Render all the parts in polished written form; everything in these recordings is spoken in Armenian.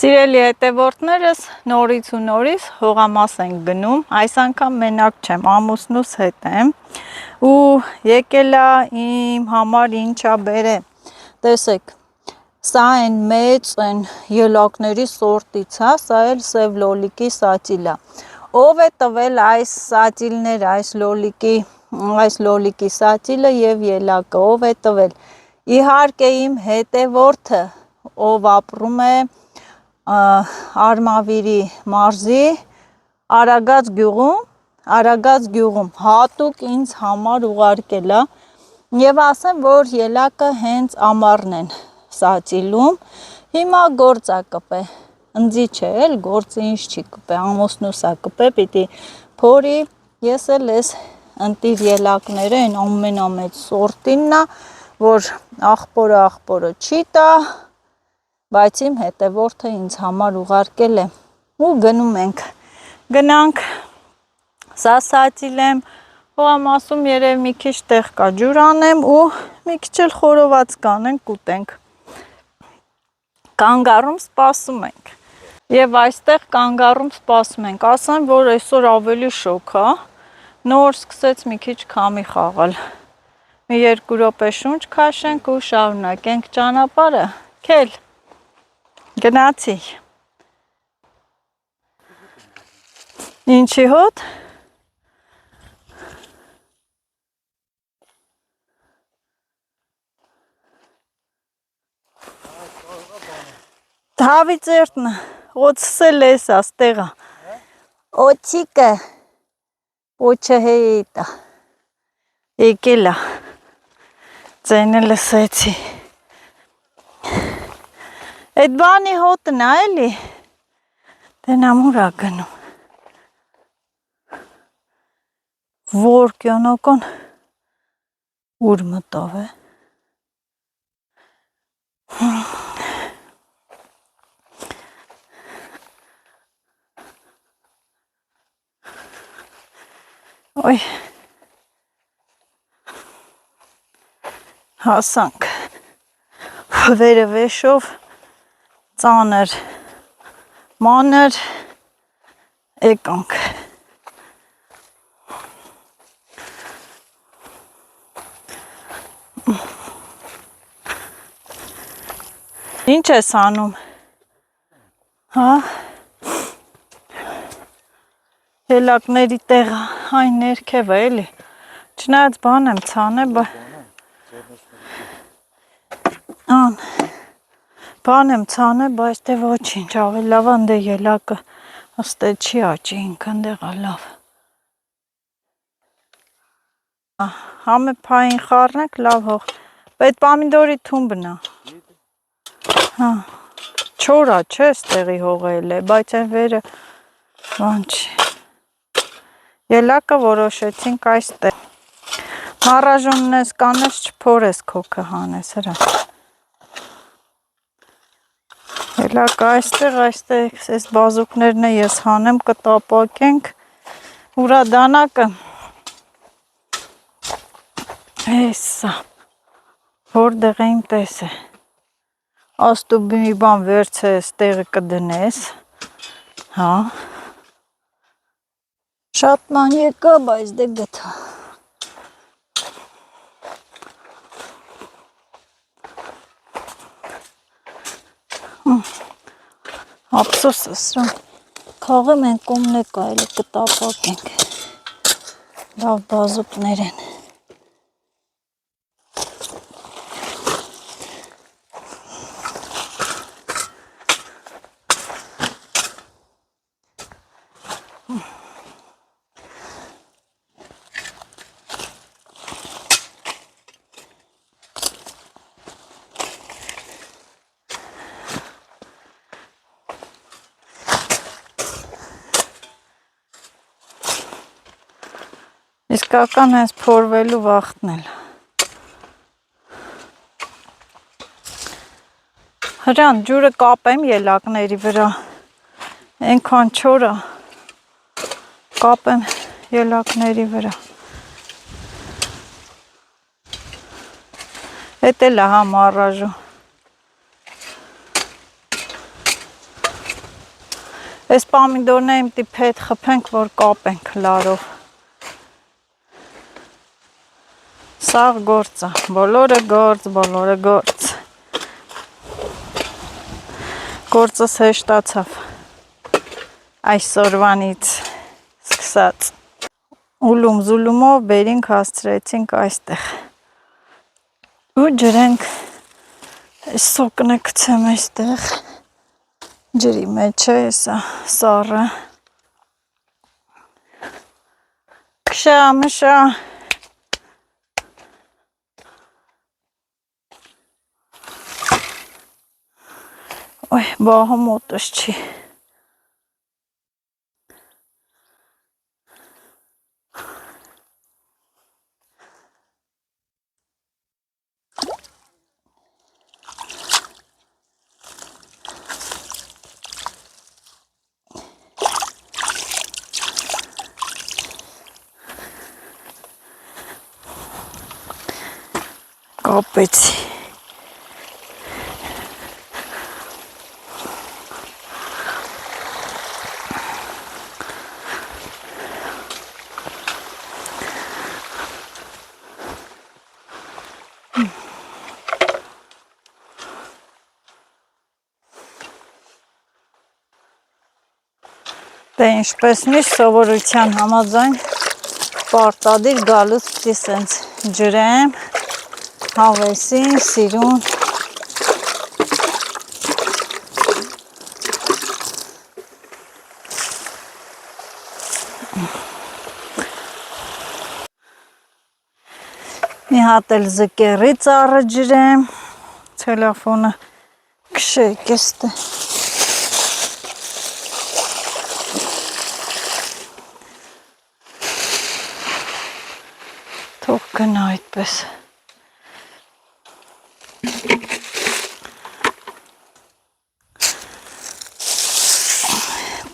Սիրելի հետևորդներս, նորից ու նորից հողամաս ենք գնում, այս անգամ մենակ չեմ, ամուսնուս հետ եմ ու եկել է իմ համար ինչա բերեմ, տեսեք, սա են մեծ են ելակների սորտից, հա, սա էլ սև լոլիկի սատիլ է, ով է տվել այս սատիլները, այս լոլիկի սատիլը և ելակը, ով է տվել, իհարկե իմ հետևորդը, ով ապրում է Արմավիրի մարզի Արագած գյուղում հատուկ ինձ համար ուղարկել է եւ ասեմ, որ ելակը հենց ամառն են սատիլում, հիմա գործ է կպե, ընձի չէ էլ, գործը ինչ չի կպե, ամուսնուս է կպե, պիտի փորի, ես էլ ես ընտիր ելակները, են ամենամեծ սորտինն է, որ աղբորը չի տա, բայց իմ հետևորդը ինձ համար ուղարկել է ու գնում ենք, գնանք, սա սատիլ եմ, հողամասում երև մի քիչ տեղ կա ջուր անեմ ու մի քիչ էլ խորոված կանենք ուտենք, կանգառում սպասում ենք և այստեղ կանգառում սպասում ենք, ասեմ, որ այսօր ավելի շոգ է, նոր սկսեց մի քիչ քամի խաղալ, մի 2 րոպե շունչ քաշենք ու շարունակենք ճանապարհը, քել Գնացի, ինչի հոտ, Հավի ծերտնը, օծսել ես աստեղը, օծիկը, ոչը հեիտա, եկել է, ծենը լսեցի, այդ բանի հոտն է էլի, դենամ ուրա գնում, որ կյոնոկոն ուր մտավ է, ոյ, հասանք, վերը վեշով, ծանր, մանր, եկանք, ինչ ես անում, հա, ելակների տեղը, այն ներքև է էլի, չնայած բան եմ ցանել, բայց դե ոչինչ, ավելի լավ անդե ելակը, ըստ էդ չի աճի, ինքն դեղա լավ, համը պային խառնենք, լավ հող, այդ պամիդորի թումբն է, հա, չորա չէ ստեղի հողել է, բայց այն վերը, բան չի, ելակը որոշեցինք այստեղ, մարաժոնն ես կանես չփորես քոքը հանես հրա, ելակը այստեղ, այս բազուկներն ես հանեմ, կտապակենք, ուրա դանակը, հեսա, որդեղ է իմ տես է, աստու մի բան վերցես, տեղը կդնես, հա, շատ ման եկա, բայց դե գտա, ապսոս ասրան, կաղը մենք կոմն է կայլի կտապակ ենք, լավ բազուկներ են, իսկական հենց փորվելու վախտնել, հրան ջուրը կապեմ ելակների վրա, ենքան չորա, կապեմ ելակների վրա, հետ էլ է համ առաժու, Այս պամիդորները պետք է հետ խփենք, որ կապենք լարով։ Սաղ գործ է, բոլորը գործ։ Գործս հեշտացավ այսօրվանից սկսած։ Ուլում զուլումով բերինք հասցրեցինք այստեղ։ Ու ջրենք, այս սոկն է գցեմ այստեղ, ջրի մեջ է եսա սառը։ Կշա, մշա։ Ոյ, բահը մոտս չի։ Կապեցի։ Դե ինչպես միշտ սովորության համաձայն պարտադիր գալուց պիտի սենց ջրեմ, հավեսին, սիրուն։ Մի հատ էլ զկերի ծառը ջրեմ, ցելոֆոնը քշեք էստե։ Թող գնա այդպես։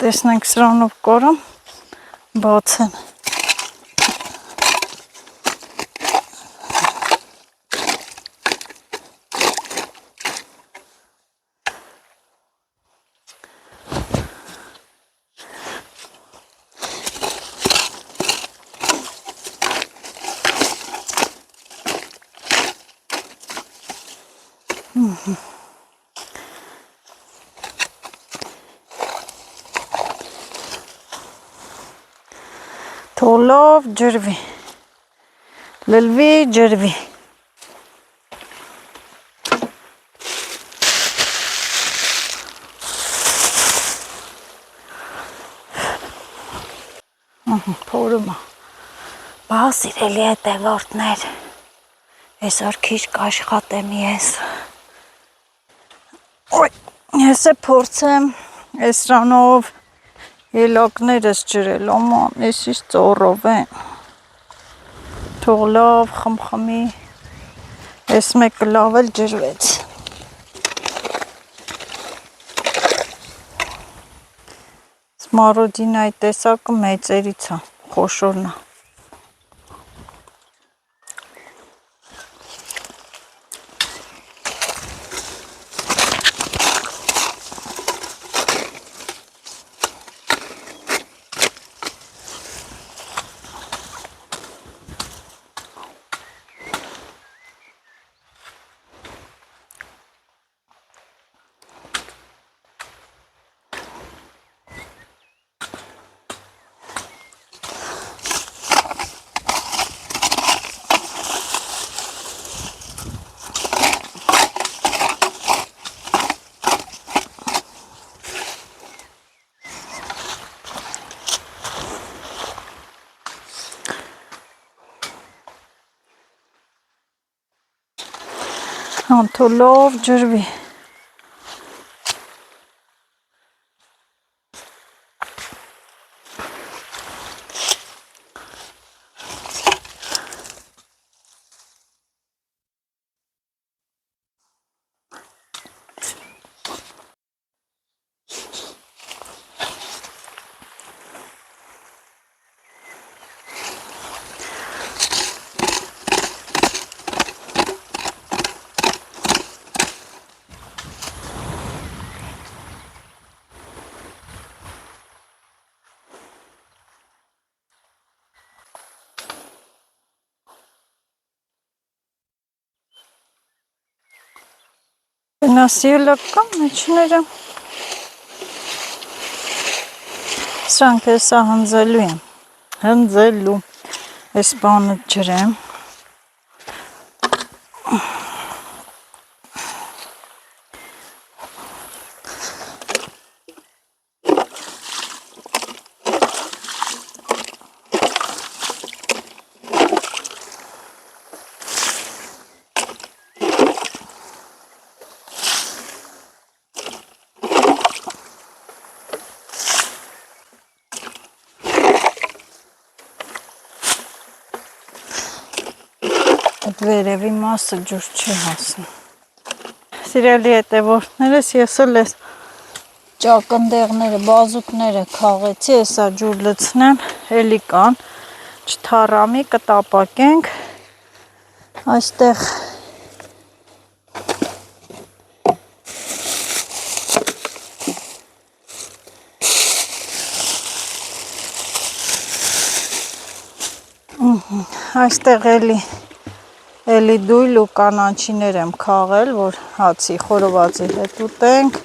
Տեսնենք սրանով կորում, բացեմ։ Թոլով ջրվի, լլվի ջրվի։ Փորում է, բաս իրելի է տևորդներ, այսօր քիչ կաշխատեմ ես։ Ես է փորձեմ էսրանով ելակներս ջրել, աման, ես իս ծորով են, թող լավ խմխմի, ես մեկը լավ էլ ջրվեց։ Սմարոդին այդ տեսակը մեծերից է, խոշորն է։ Թոլով ջրվի։ Գնասիելական մեջները սրանք հեսա հնձելու եմ, հնձելու, այս բանը ջրեմ, այդ վերևի մասը ջուր չի հասնում։ Սիրելի հետևորդներս, ես էլ ես ճակնդեղները, բազուկները քաղեցի, հեսա ջուր լցնեմ, էլի կան, չթառամի, կտապակենք, այստեղ այստեղ էլի դույլ ու կանաչիներ եմ քաղել, որ հացի խորովածի հետ ուտենք,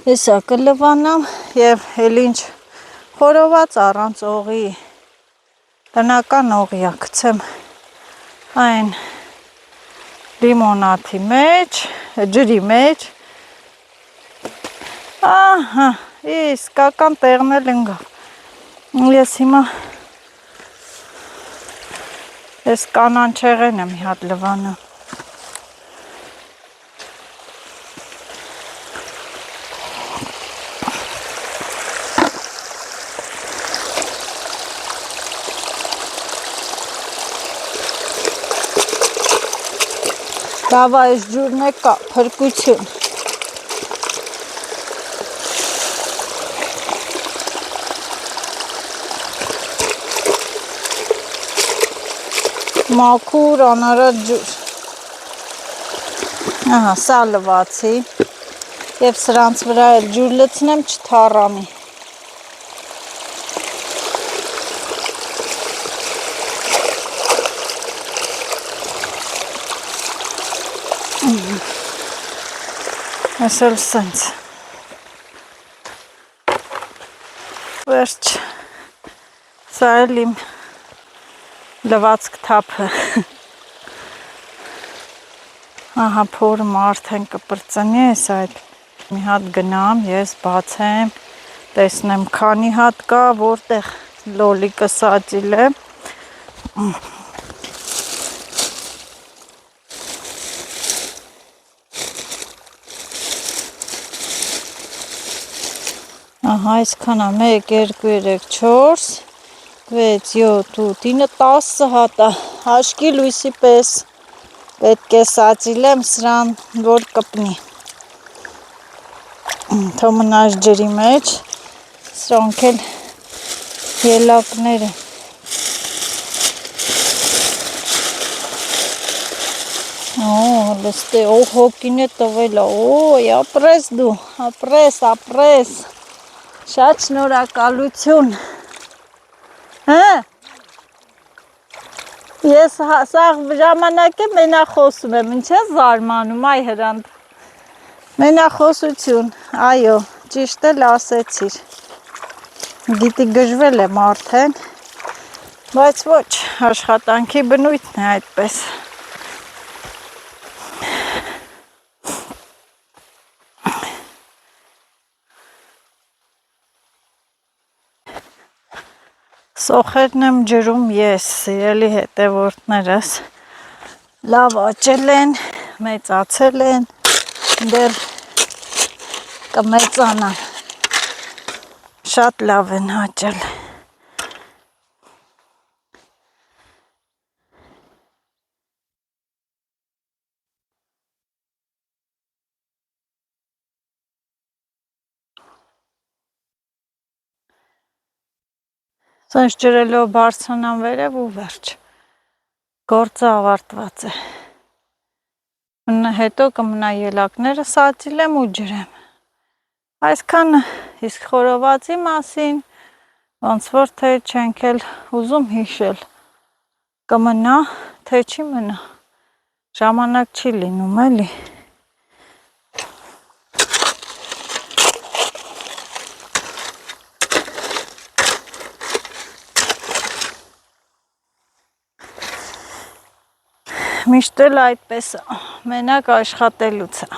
հեսա կլվանամ և էլ ինչ խորոված առանց օղի, տնական օղիա գցեմ այն լիմոնադի մեջ, ջրի մեջ, ահա, իսկական տեղն էլ ընկավ, ես հիմա ես կանանչեղեն եմ մի հատ լվանը։ Լավ, այս ջուրն է կա, փրկություն։ Մաքուր, անարատ ջուր։ Ահա, սա լվացի և սրանց վրա էլ ջուր լցնեմ չթառամի։ Ես էլ սենց։ Վերջ, սա էլ իմ լվացք թափը, ահա փորը արդեն կպրծնի ես այդ, մի հատ գնամ, ես բացեմ, տեսնեմ քանի հատ կա, որտեղ լոլիկը սածիլ է, ահա այսքան է, 1, 2, 3, 4, 6, 7, 8, 9, 10 հատ է, հաշկի լույսի պես, պետք է սածիլեմ սրան, որ կպնի, թո մնաս ջրի մեջ, սրանք էլ ելակներ են, լստե, հոգին է տվել է, ապրես դու, ապրես, շատ շնորհակալություն, ես սաղ ժամանակ է մենախոսում եմ, ինչ է զարմանում, այ հրանդ, մենախոսություն, այո, ճիշտ էլ ասեցիր, գիտի գժվել եմ արդեն, բայց ոչ, աշխատանքի բնույթն է այդպես, սոխերն եմ ջրում ես, սիրելի հետևորդներս, լավ աճել են, մեծացել են, դեռ կմեծանան, շատ լավ են աճել։ Սենց ջրելով բարձրանան վերև ու վերջ, գործը ավարտված է, հետո կմնա ելակները սածիլեմ ու ջրեմ, այսքանը, իսկ խորովածի մասին, ոնց որ թե չենք էլ ուզում հիշել, կմնա, թե չի մնա, ժամանակ չի լինում էլի, Միշտ էլ այդպես մենակ աշխատելուց է։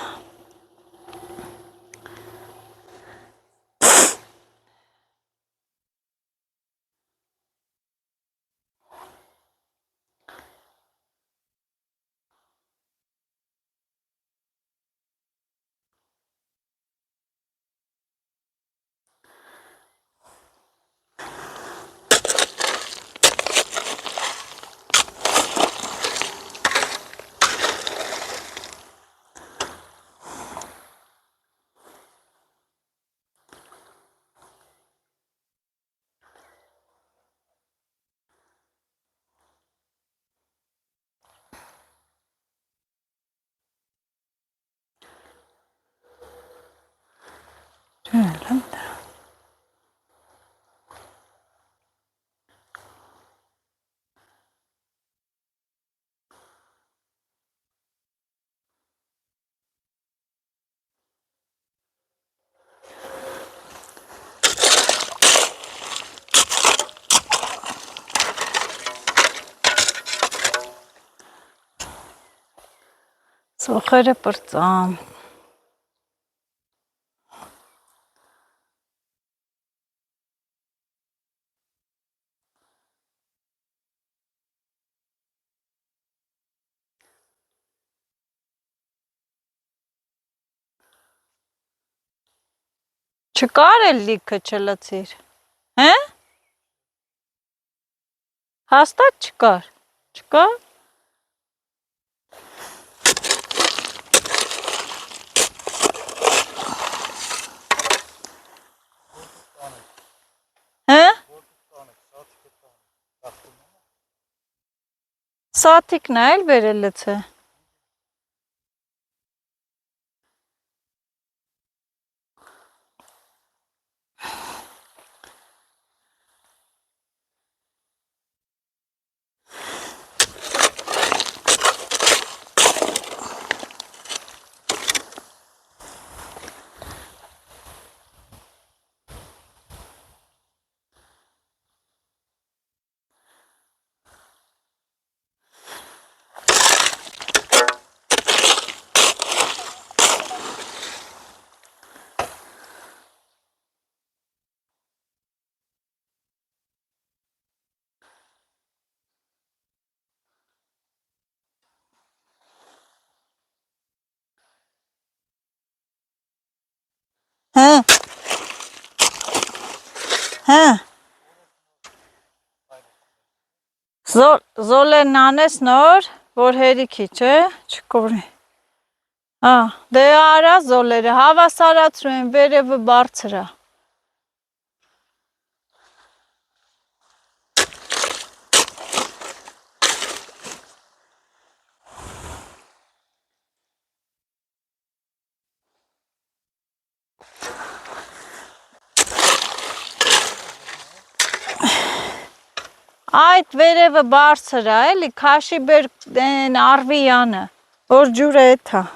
Ծոխերը պրծամ։ Չկար էլ լիքը չլցիր, հե? Հաստատ չկար, չկար? Հե? Սաթիկն է էլ վերել լցե։ Հե։ Հե։ Զոլերն անես նոր, որ հերիքի, չէ, չկորի։ Հա, դե արա զոլերը, հավասարացրու են, վերևը բարձր է։ Այդ վերևը բարձր է, էլի, քաշի բեր արվի յանը, որ ջուրը էդ է։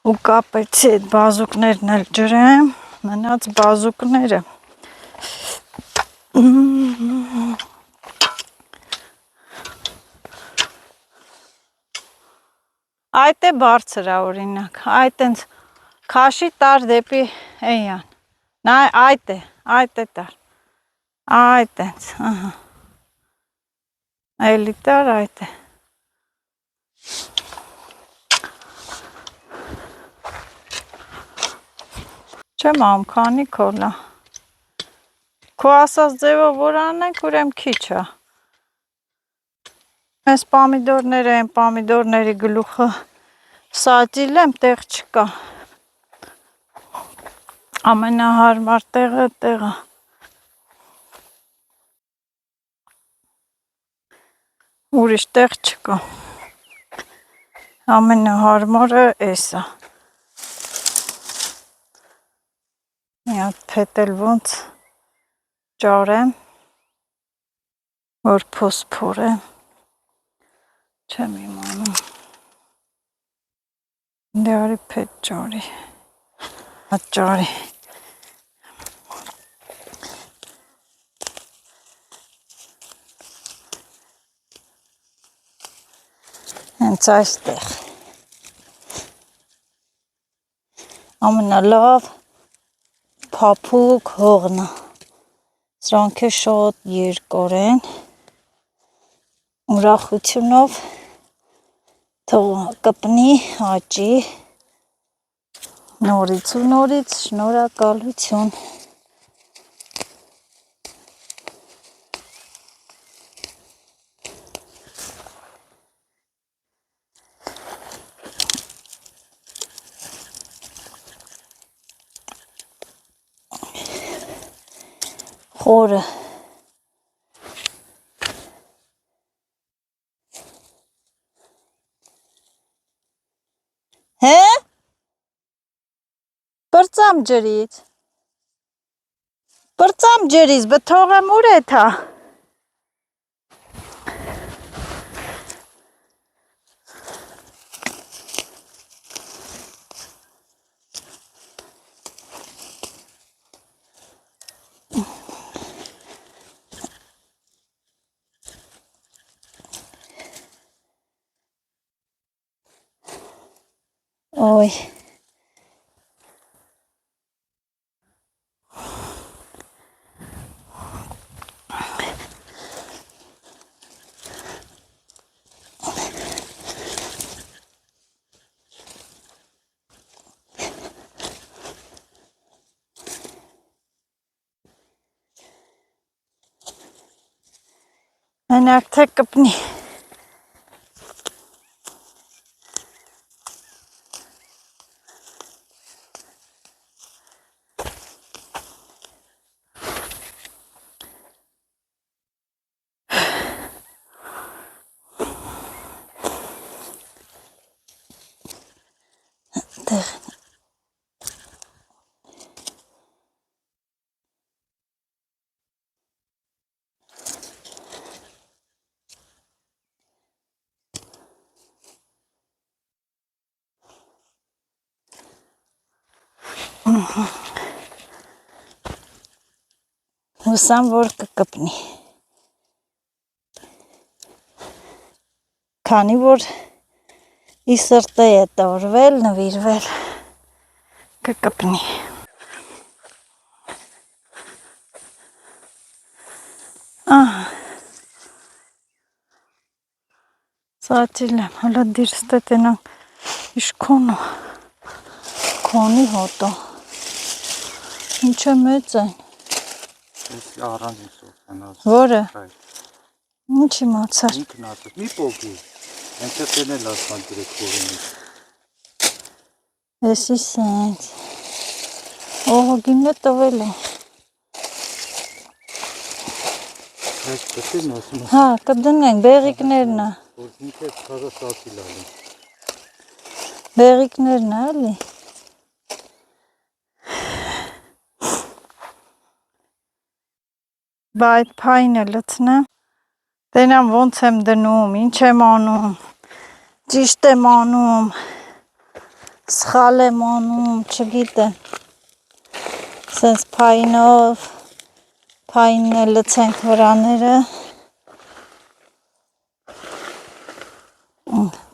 Ու կապեցի այդ բազուկներն էլ ջրեմ, մնաց բազուկները։ Այդ է բարձր է օրինակ, այդ ենց քաշի տար դեպի էյան, այդ է տար։ Այդ էնց, ահա։ Այլի տար այդ է։ Չեմ ամ, քանի քոլա։ Քո ասած ձևով որ անենք, ուրեմ քիչ է։ Այս պամիդորները, այն պամիդորների գլուխը սատիլ եմ, տեղ չկա։ Ամենահարմար տեղը տեղը։ Ուրիշ տեղ չկա։ Ամենահարմարը էս է։ Մի հատ փետել ոնց ճարեմ, որ փոսփորեմ, չեմ իմանում։ Դե արի փետ ճարի, հատ ճարի։ Հենց այստեղ։ Ամենալավ փափուկ հողն է։ Սրանք է շատ երկար են, ուրախությունով թող կպնի, աճի, նորից ու նորից շնորհակալություն։ Խորը։ Հե՞։ Պրծամ ջրից։ Պրծամ ջրից, բթողեմ ուր է թա։ Ոյ։ Մենակ թե կպնի։ Տեղ։ Հուսամ, որ կկպնի։ Քանի որ ի սրտե է տարվել, նվիրվել, կկպնի։ Ահա։ Սատիլ եմ, հալա դիրստե տենանք իշքոնու, քոնի հոտո։ Ինչ է մեծ այն։ Ես առան եմ սովանած։ Որը։ Ինչ իմացար։ Ինքն ասաց, մի պոկի։ Հենց է տենել ասման դրեք խորինի։ Էսի սենց։ Օղոգիմն է տվել է։ Այս կտին ասում է։ Հա, կդնենք, բեղիկներն է։ Որ ինքը քարը սատիլ ալի։ Բեղիկներն է, էլի։ Բա այդ փայնը լցնեմ։ Տենամ ոնց եմ դնում, ինչ եմ անում, ճիշտ եմ անում, սխալ եմ անում, չգիտեմ։ Սենց փայնով, փայնը լցենք վրաները։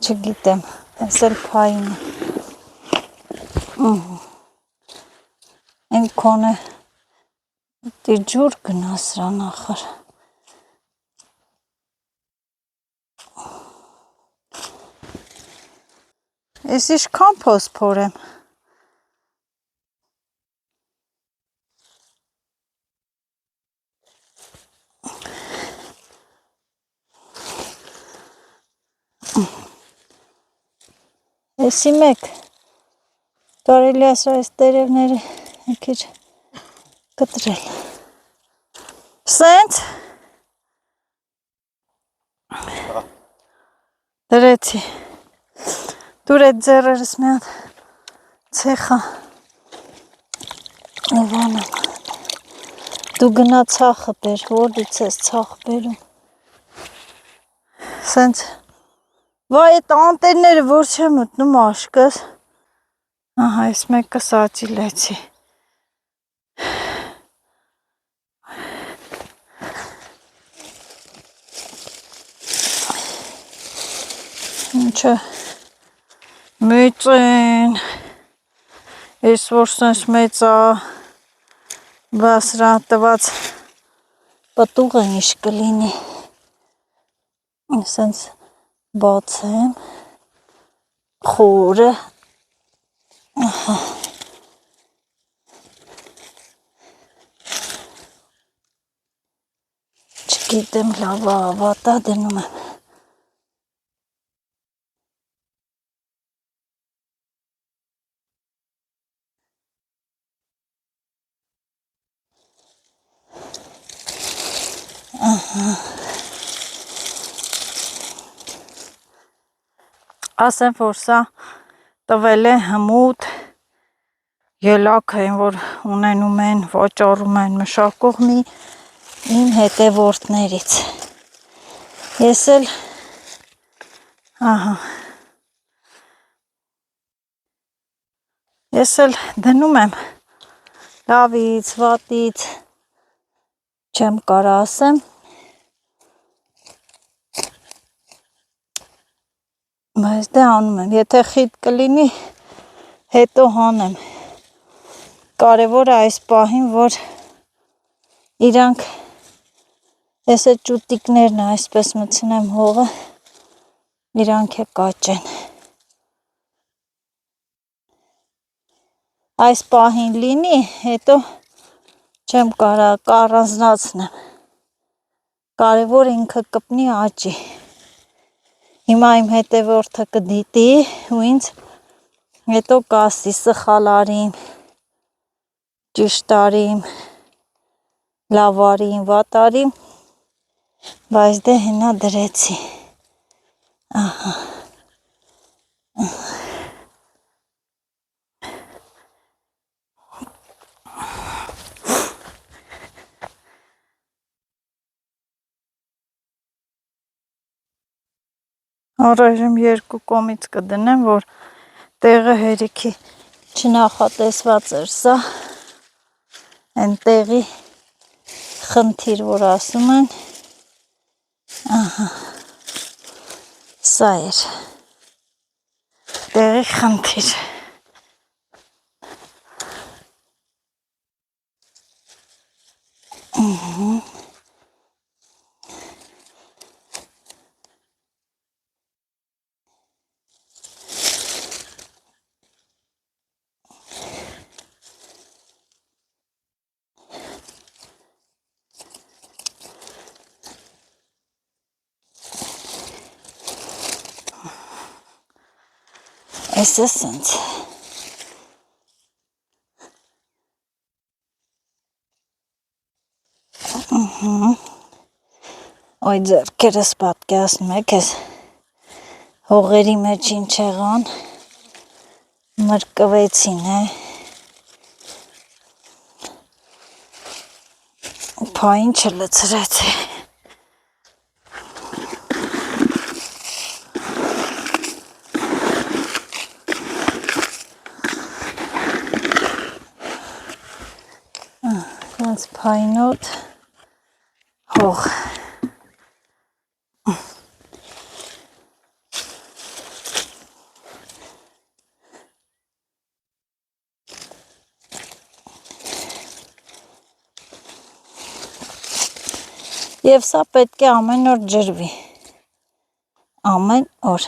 Չգիտեմ, ես էլ փայնը։ Են կոնը Դի ջուր գնա սրան ախր։ Ես իշքան փոսփոր եմ։ Եսի մեկ կարելի ասրա այս տերևները մի քիչ կտրել։ Սենց դրեցի։ Դուր այդ ձեռերս մի հատ ցեխա։ Իվանը։ Դու գնա ցախը բեր, որ դուց ես ցախ բերում։ Սենց վայ այդ անտերները որ չեմ մտնում աշկս։ Ահա այս մեկը սացիլեցի։ Ինչը մեծ են, ես որ սենց մեծա, բասրա տված պտուղը ինչ կլինի, սենց բացեմ, խորը, չգիտեմ լավա ավատա դնում եմ, ասեմ, որ սա տվել է հմուտ ելակ են, որ ունենում են, վաճառում են մշակողմի իմ հետևորդներից։ Ես էլ, ահա, ես էլ դնում եմ լավից, վատից, չեմ կարա ասեմ, բայց դե անում եմ, եթե խիտ կլինի, հետո հանեմ, կարևորը այս պահին, որ իրանք, ես այդ ճուտիկներն այսպես մցնեմ հողը, իրանք է կաճեն, այս պահին լինի, հետո չեմ կարա կառանձնացնեմ, կարևոր ինքը կպնի աճի, հիմա իմ հետևորդը կդիտի ու ինձ հետո կասի սխալ արիմ, ճիշտ արիմ, լավ արիմ, վատ արիմ, բայց դե հենա դրեցի, ահա, առայժմ երկու կողմից կդնեմ, որ տեղը հերիքի չնախատեսված էր սա, են տեղի խնդիր, որ ասում են, ահա, սա էր, տեղի խնդիր, այս է սենց, ոյ ձերքերս պատկերացնում եք ես հողերի մեջ ինչ եղան, մրկվեցին է, փային չլցրեցի, Այս փայնոտ հող, Եվ սա պետք է ամեն օր ջրվի։ Ամեն օր։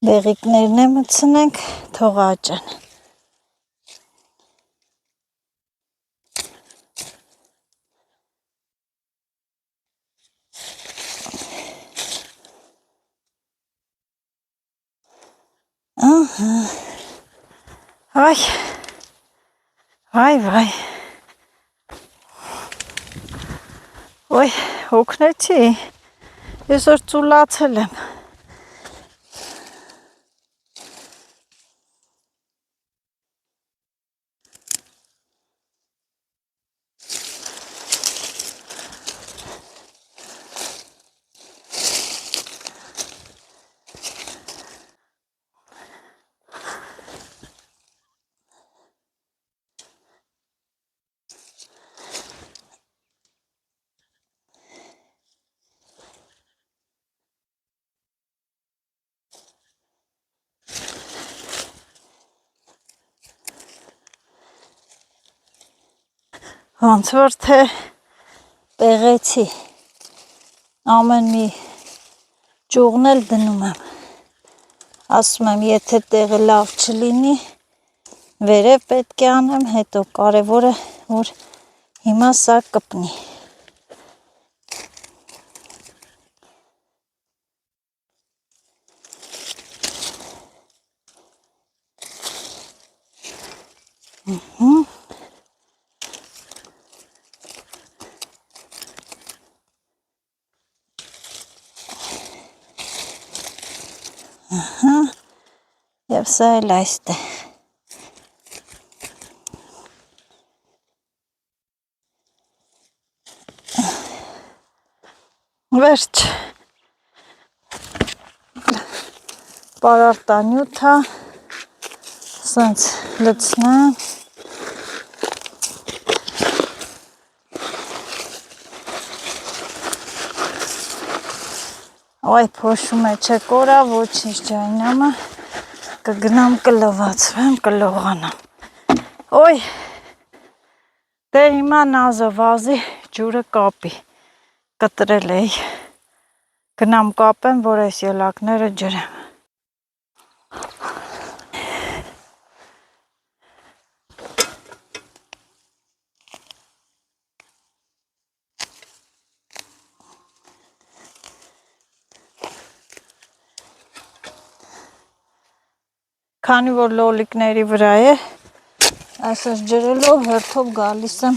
Բեղիկներն է մտցնենք, թող աճեն։ Այ, վայ, ոյ, հոգնեցի, եսօր ծուլացել եմ, ոնց որ թե տեղեցի, ամեն մի ճյուղն էլ դնում եմ, ասում եմ, եթե տեղը լավ չլինի, վերև պետք է անեմ, հետո կարևորը, որ հիմա սա կպնի։ Եվ սա էլ այստեղ։ Վերջ, պարարտանյութա, սենց լցնեմ, այ փոշում է չէ կորա, ոչինչ ջայնամը, կգնամ կլվացվեմ, կլողանամ, ոյ, դե հիմա նազը վազի ջուրը կապի, կտրել էի, գնամ կապեմ, որ այս ելակները ջրեմ։ Քանի որ լոլիկների վրա է, այսպես ջրելով հերթով գալիս եմ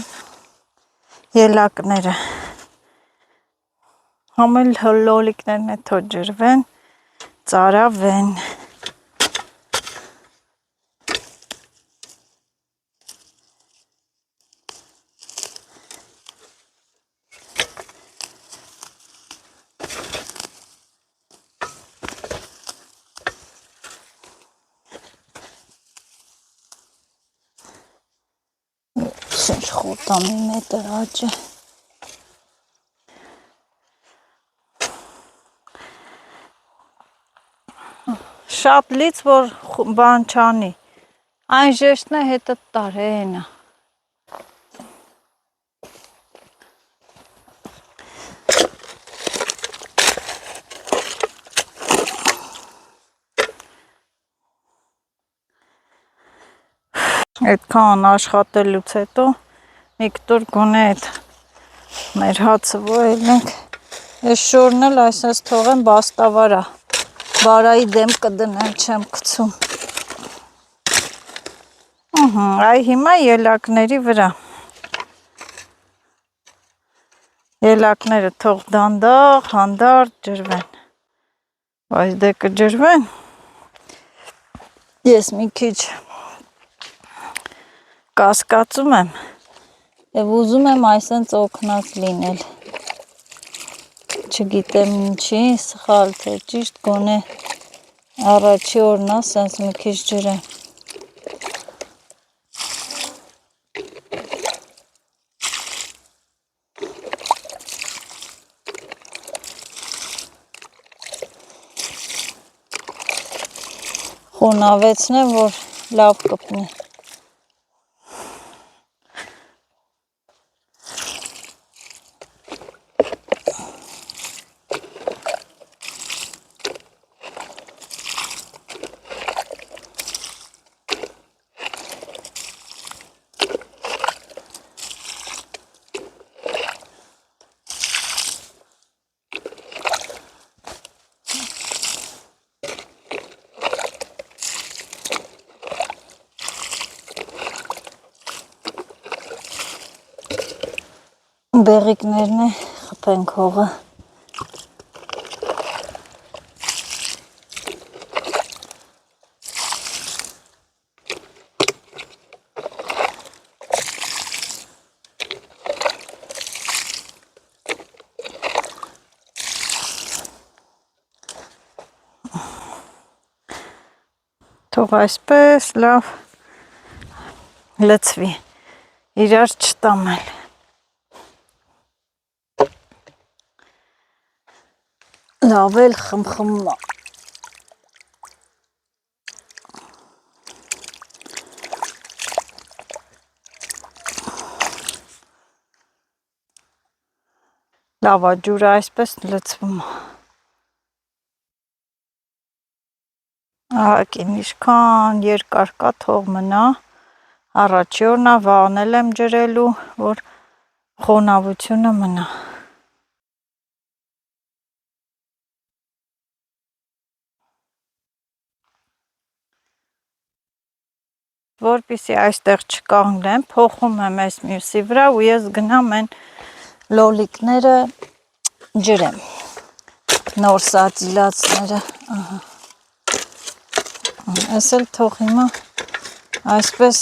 ելակները։ Համել լոլիկներն է թո ջրվեն, ծարավեն։ Ինչ խոտամի մետր աճ է։ Շատ լից, որ բան չանի, այն ժեշտն է հետը տարենա։ Այդքան աշխատելուց հետո մի կտոր գոնե այդ մեր հացը ոյել ենք, այս շորն էլ այսպես թողեմ բաստավարա, բարայի դեմ կդնեմ, չեմ կցում։ Այ հիմա ելակների վրա, ելակները թող դանդաղ, հանդարտ ջրվեն, բայց դե կջրվեն, ես մի քիչ կասկածում եմ և ուզում եմ այսենց օգնած լինել, չգիտեմ ինչի, սխալ թե ճիշտ, գոնե առաջի օրն ասենց մի քիչ ջրեմ։ խոնավեցնեմ, որ լավ կպնի։ Բեղիկներն է խփենք հողը։ Թող այսպես լավ լցվի, իրար չտամել։ Լավ էլ խմխմա։ Լավ ջուրը այսպես լցվում։ Ահագին ինչքան երկար կա թող մնա, առաջի օրն է վանել եմ ջրելու, որ խոնավությունը մնա։ Որպեսզի այստեղ չկանգնեմ, փոխում եմ այս մյուսի վրա ու ես գնամ այն լոլիկները ջրեմ, նոր սածիլացները, ահա։ Այս էլ թող հիմա այսպես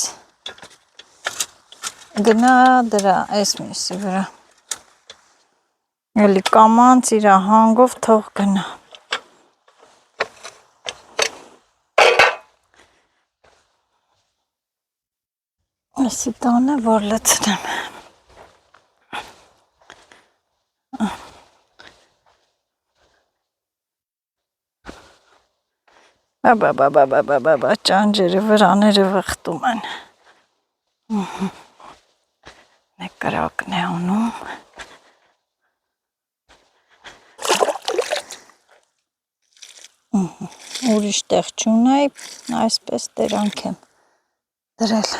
գնա դրա այս մյուսի վրա, էլի կամանց իրա հանգով թող գնա։ Այսի տանը որ լցնեմ։ Բա ճանջերը վրաները վխտում են։ Մեկ կրակն է անում։ Ուրիշ տեղ չունեի, այսպես դրանք եմ դրել։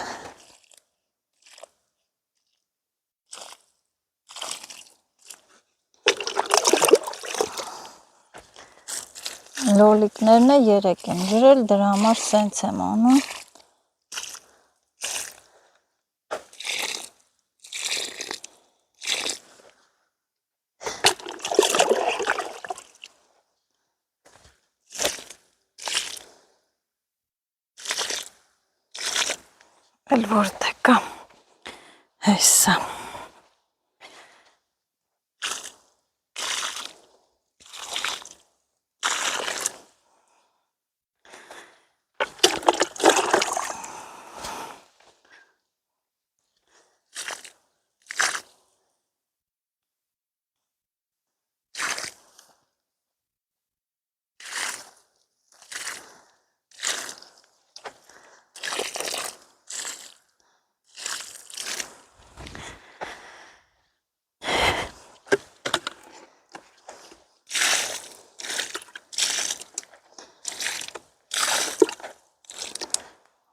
Լոլիկներն է 3 եմ ջրել, դրա համար սենց եմ անում։ Էլ որտե կա, հեսա։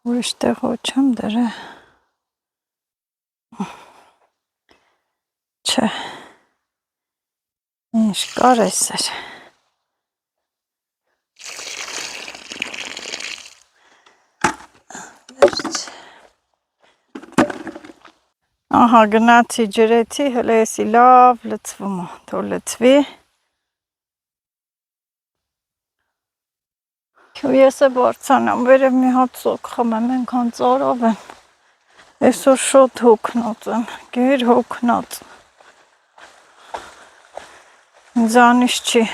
Ուրիշ տեղ ոչ եմ դրա։ Չէ, ինչ կար ես էր։ Ահա գնացի ջրեցի, հələ էսի լավ լցվում է, թող լցվի։ Ես է բարձանամ, վերև մի հատ սոկ խմեմ, ենքան ծարավ եմ, այսօր շոտ հոգնած եմ, գեր հոգնած, ինձանից չի։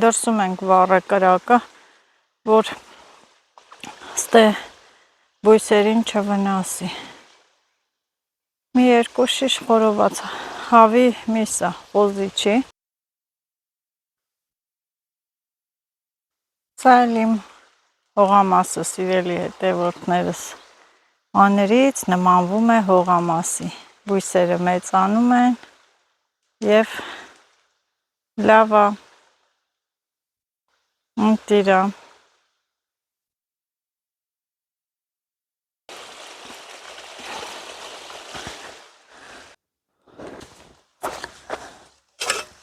դրսում ենք վառը կրակը, որ ստե բույսերին չվնասի։ Մի երկու շիշ խորոված հավի միսը խոզիչի։ Սա էլ իմ հողամասը, սիրելի հետևորդներս, աներից նմանվում է հողամասի։ Բույսերը մեծանում են և լավ է ընտիրա։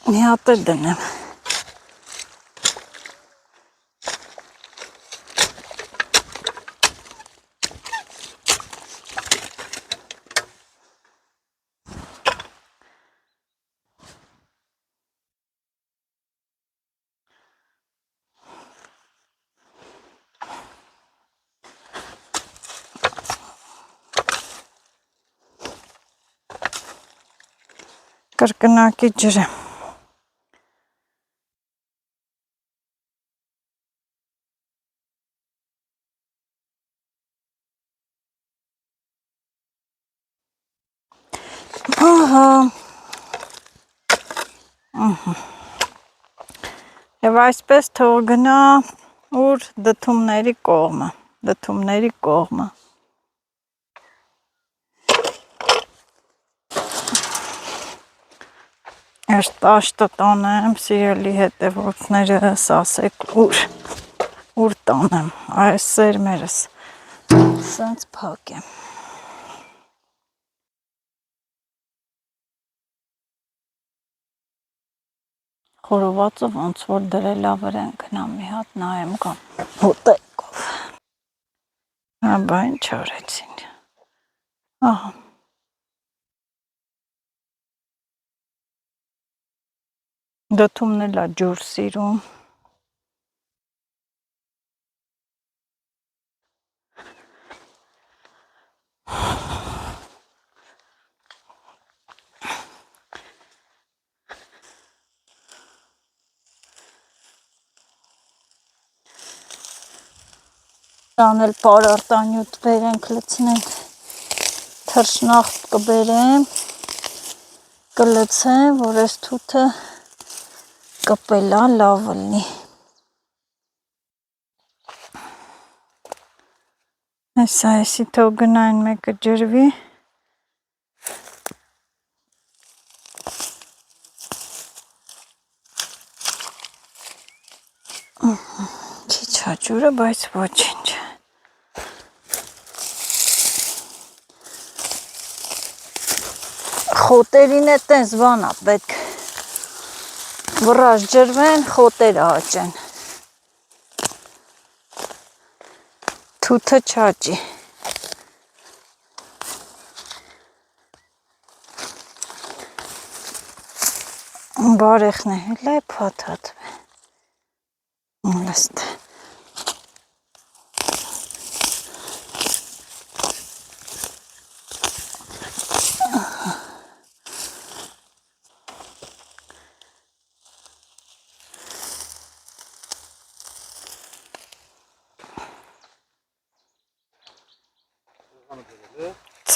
Մի հատ էլ դնեմ։ Կրկնակի ջրեմ։ Ահա։ Եվ այսպես թող գնա ուր դդումների կողմը։ Այս տաշտը տանեմ, սիրելի հետևորդներս, ասեք ուր տանեմ, այս սերմերս սենց փակ եմ։ Խորովածը ոնց որ դրելա վրան գնամ մի հատ նայեմ կամ հոտեկով։ Հա, բա ինչ արեցին։ Ահա։ Դդումն էլ է ջուր սիրում։ Դան էլ պարարտանյութ բերենք լցնենք, թռչնախտ կբերեմ, կլցեմ, որ այս թութը կպելա լավ լինի։ Այսի թող գնային մեկը ջրվի։ Քիչ հաճուրը, բայց ոչինչ։ Խոտերին է տես բանա պետք, վրաժ ջրվեն, խոտերը հաճեն, թութը չաճի։ Բարեխն է հելա է պաթաթվե, լստ է։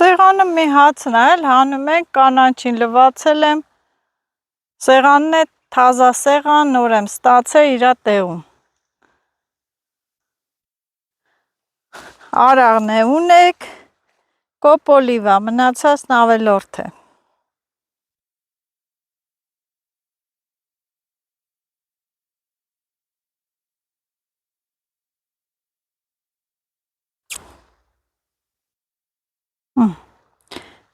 Սեղանը մի հացն էլ հանում ենք, կանաչին լվացել եմ, սեղանն է թազա սեղան, նոր եմ ստացել իրա տեղում։ Արաղն է ունեք, կոպոլիվա, մնացածն ավելորդ է։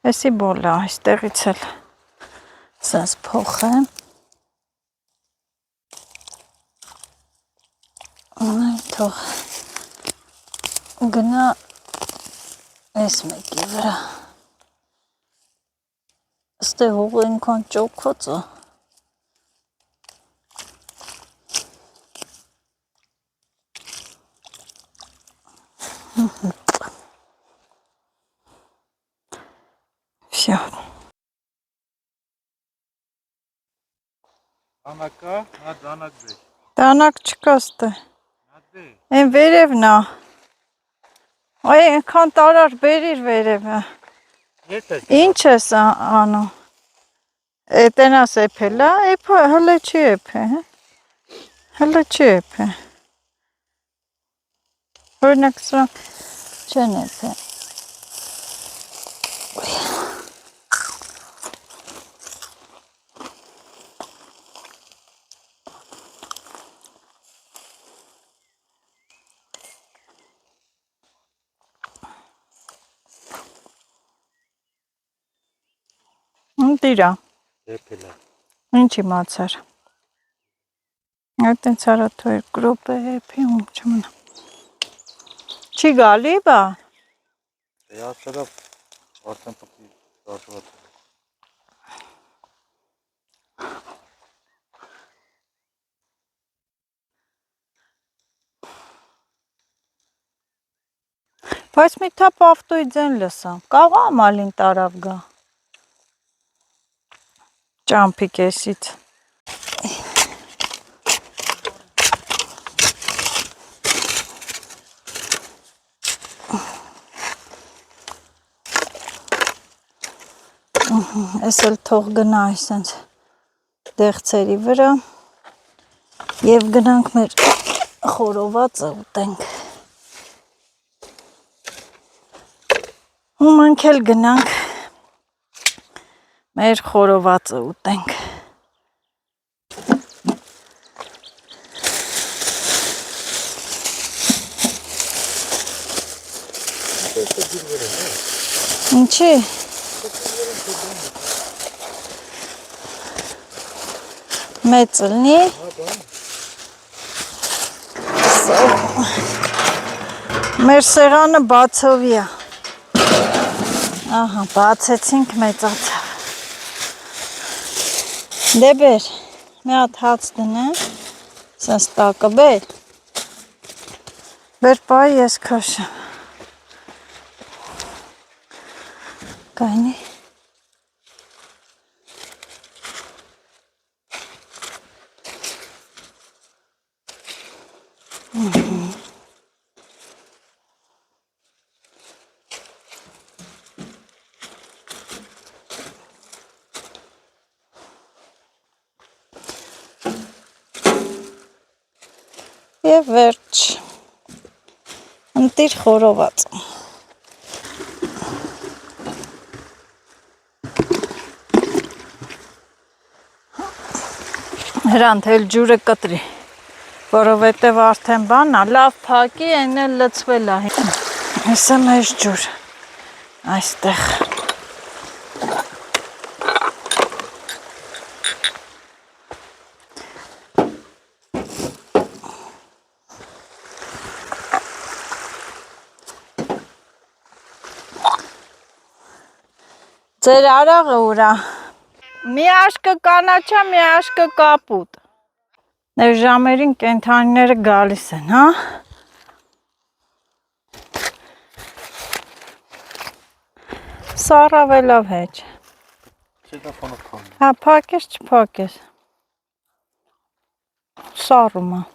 Էսի բոլա, այստեղից էլ սենց փոխեմ։ Թող գնա այս մեկի վրա։ Ստե հողը ինքան ճոքոց է։ Всё. Դանակա, նա դանակ բեր։ Տանակ չկա ստե։ Հատե։ Այն վերևն է։ Այ այնքան տարար բերիր վերևը։ Ետ է։ Ինչ ես անում։ Էտենաս էփելա, էփը հələ չի էփե, հա։ Հələ չի էփե։ Օրինակ սա չեն էփե։ Դիրա։ Եփելա։ Ինչ իմացար։ Այդտենց արա թո երկու րոպե էփի ու չմնա։ Չի գալի բա։ Դե ասարա արդեն պետք է դաշված։ Բայց մի թափ ավտոյի ձեն լսամ։ Կաղա մալին տարավ գա։ Ճամփի կեսից։ Էս էլ թող գնա այսենց դեղցերի վրա եւ գնանք մեր խորովածը ուտենք։ Ու մենք էլ գնանք մեր խորովածը ուտենք։ Ինչի։ Մեծ լնի։ Մեր սեղանը բացովի է։ Ահա, բացեցինք մեծացավ։ Դե բեր, մի հատ հաց դնեմ, սենց տակը բեր։ Բեր պայ ես քաշեմ։ Կայնի։ Եվ վերջ, ընտիր խորոված։ Հրանտ էլ ջուրը կտրի, որովհետև արդեն բանա, լավ փակի, այն էլ լցվել է։ Հեսա մեզ ջուր, այստեղ։ Ձեր արաղը ուրա։ Մի աշկը կանաչա, մի աշկը կապուտ։ Ներ ժամերին կենթանիները գալիս են, հա։ Սառավելավ հեչ։ Տելեֆոնը քոն։ Հա, փակես չփակես։ Սառում է։